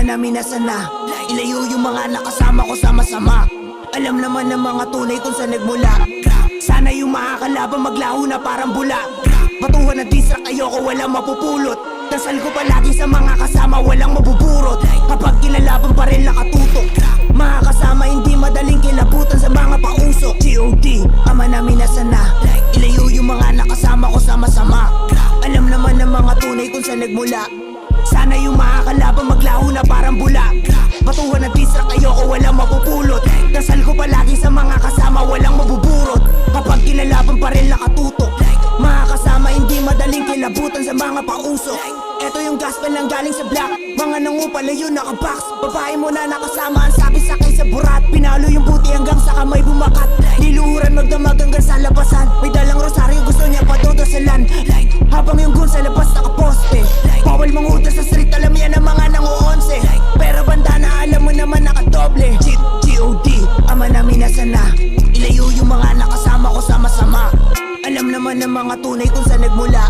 namin nasa na. Ilayo yung mga nakasama ko sama-sama. Alam naman ng mga tunay kung saan nagmula. Sana yung makakalaban maglaho na parang bula. Batuhan at distract, ayoko walang mapupulot. Dasal ko palagi sa mga kasama, walang mabuburot. Kapag kinalaban pa rin nakatutok. Mga kasama hindi madaling kilabutan sa mga pausok. G.O.D. ama namin nasa na. Ilayo yung mga nakasama ko sama-sama. Alam naman ng mga tunay kung saan nagmula. Sana yung makakalaban maglaho na parang bula. Batuhan at distract, ayoko walang mapupulot. Dasal ko palagi sa mga kasama, walang mabuburot. Kapag kinalaban pa rin nakatutok. Mga kasama hindi madaling kilabutan sa mga pausok. Eto yung gospel ng galing sa black. Mga nangupala yun nakabox. Babae mo na nakasama, ang sabi sakay sa burat. Pinalo yung buti hanggang sa kamay bumakat. Niluhuran magdamag hanggang sa labasan. May dalang rosaryo gusto niya padodosalan. Habang yung gun sa labas nakaposte. Bawal manguda sa street, alam yan ang mga nangu-11. Pero bandana alam mo naman nakadoble. G.O.D. ama namin nasa na. Ilayo yung mga nakasama ko sama-sama. Alam naman ng mga tunay kung saan nagmula.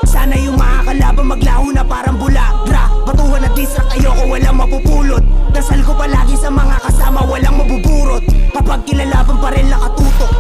Sana yung makakalaban maglaho na parang bula. Batuhan at distract, ayoko walang mapupulot. Dasal ko palagi sa mga kasama, walang mabuburot. Kapag kinalaban pa rin nakatutok.